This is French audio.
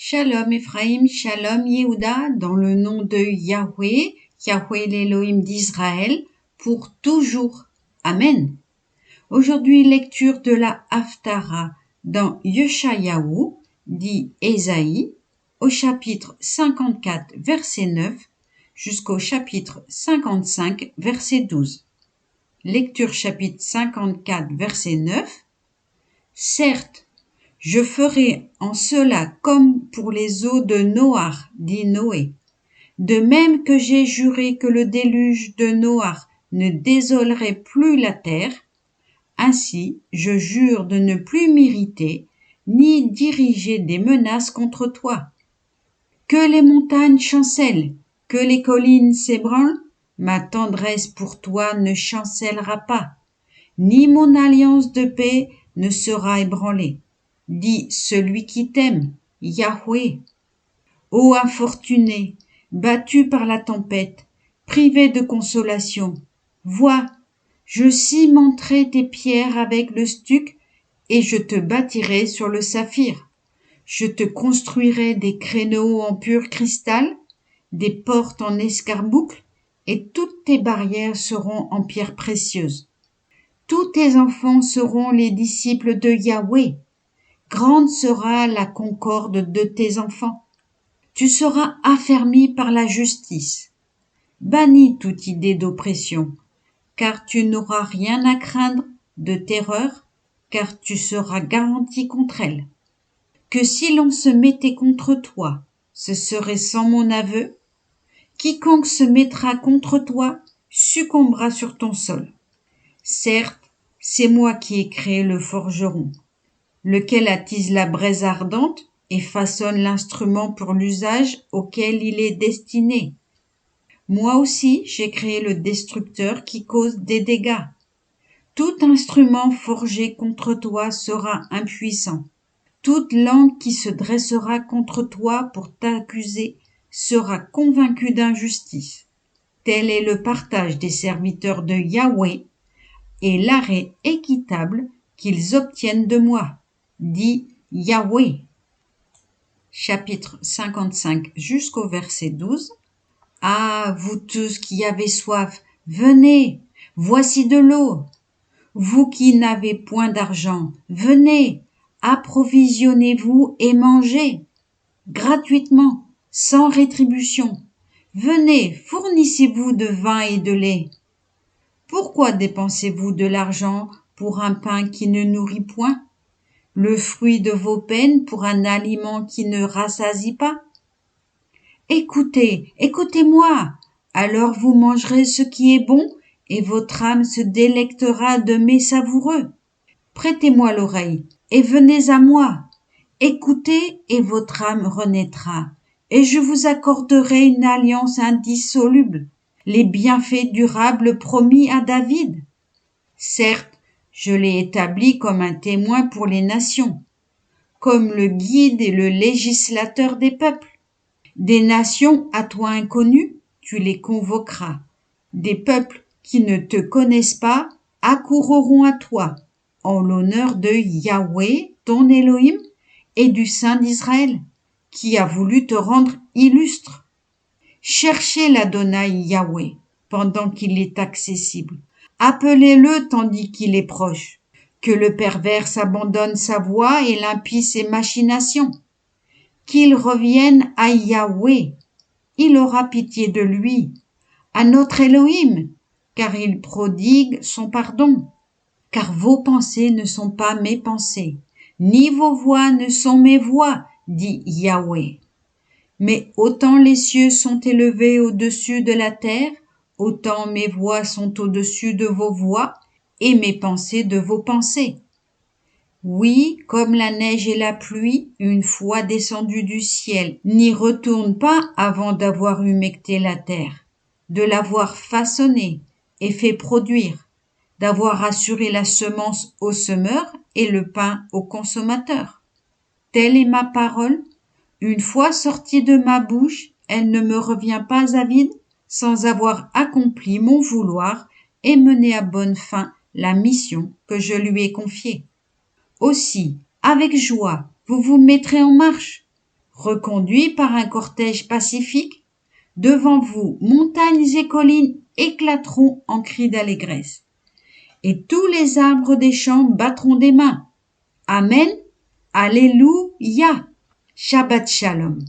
Shalom Ephraim, Shalom Yehuda, dans le nom de Yahweh, Yahweh l'Élohim d'Israël, pour toujours. Amen. Aujourd'hui, lecture de la Haftara dans Yeshayahu, dit Ésaïe, au chapitre 54, verset 9, jusqu'au chapitre 55, verset 12. Lecture chapitre 54, verset 9. Certes, je ferai en cela comme pour les eaux de Noach, dit Noé. De même que j'ai juré que le déluge de Noach ne désolerait plus la terre, ainsi je jure de ne plus m'irriter, ni diriger des menaces contre toi. Que les montagnes chancellent, que les collines s'ébranlent, ma tendresse pour toi ne chancellera pas, ni mon alliance de paix ne sera ébranlée, dit celui qui t'aime, Yahweh. Ô infortuné, battu par la tempête, privé de consolation, vois, je cimenterai tes pierres avec le stuc et je te bâtirai sur le saphir. Je te construirai des créneaux en pur cristal, des portes en escarboucle, et toutes tes barrières seront en pierres précieuses. Tous tes enfants seront les disciples de Yahweh. Grande sera la concorde de tes enfants. Tu seras affermi par la justice. Bannis toute idée d'oppression, car tu n'auras rien à craindre de terreur, car tu seras garanti contre elle. Que si l'on se mettait contre toi, ce serait sans mon aveu. Quiconque se mettra contre toi succombera sur ton sol. Certes, c'est moi qui ai créé le forgeron, lequel attise la braise ardente et façonne l'instrument pour l'usage auquel il est destiné. Moi aussi, j'ai créé le destructeur qui cause des dégâts. Tout instrument forgé contre toi sera impuissant. Toute langue qui se dressera contre toi pour t'accuser sera convaincue d'injustice. Tel est le partage des serviteurs de Yahweh et l'arrêt équitable qu'ils obtiennent de moi, dit Yahweh. Chapitre 55 jusqu'au verset 12. Ah, vous tous qui avez soif, venez, voici de l'eau. Vous qui n'avez point d'argent, venez, approvisionnez-vous et mangez. Gratuitement, sans rétribution. Venez, fournissez-vous de vin et de lait. Pourquoi dépensez-vous de l'argent pour un pain qui ne nourrit point, le fruit de vos peines pour un aliment qui ne rassasie pas? Écoutez, écoutez-moi, alors vous mangerez ce qui est bon et votre âme se délectera de mets savoureux. Prêtez-moi l'oreille et venez à moi. Écoutez et votre âme renaîtra, et je vous accorderai une alliance indissoluble, les bienfaits durables promis à David. Certes, je l'ai établi comme un témoin pour les nations, comme le guide et le législateur des peuples. Des nations à toi inconnues, tu les convoqueras. Des peuples qui ne te connaissent pas accourront à toi, en l'honneur de Yahweh, ton Élohim, et du Saint d'Israël, qui a voulu te rendre illustre. Cherchez l'Adonai Yahweh pendant qu'il est accessible. Appelez-le tandis qu'il est proche. Que le pervers abandonne sa voie et l'impie ses machinations. Qu'il revienne à Yahweh. Il aura pitié de lui. À notre Élohim, car il prodigue son pardon. Car vos pensées ne sont pas mes pensées, ni vos voix ne sont mes voix, dit Yahweh. Mais autant les cieux sont élevés au-dessus de la terre, autant mes voix sont au-dessus de vos voix, et mes pensées de vos pensées. Oui, comme la neige et la pluie, une fois descendues du ciel, n'y retournent pas avant d'avoir humecté la terre, de l'avoir façonnée et fait produire, d'avoir assuré la semence au semeur et le pain au consommateur. Telle est ma parole. Une fois sortie de ma bouche, elle ne me revient pas à vide, sans avoir accompli mon vouloir et mené à bonne fin la mission que je lui ai confiée. Aussi, avec joie, vous vous mettrez en marche. reconduits par un cortège pacifique. Devant vous, montagnes et collines éclateront en cris d'allégresse. Et tous les arbres des champs battront des mains. Amen. Alléluia. Shabbat Shalom.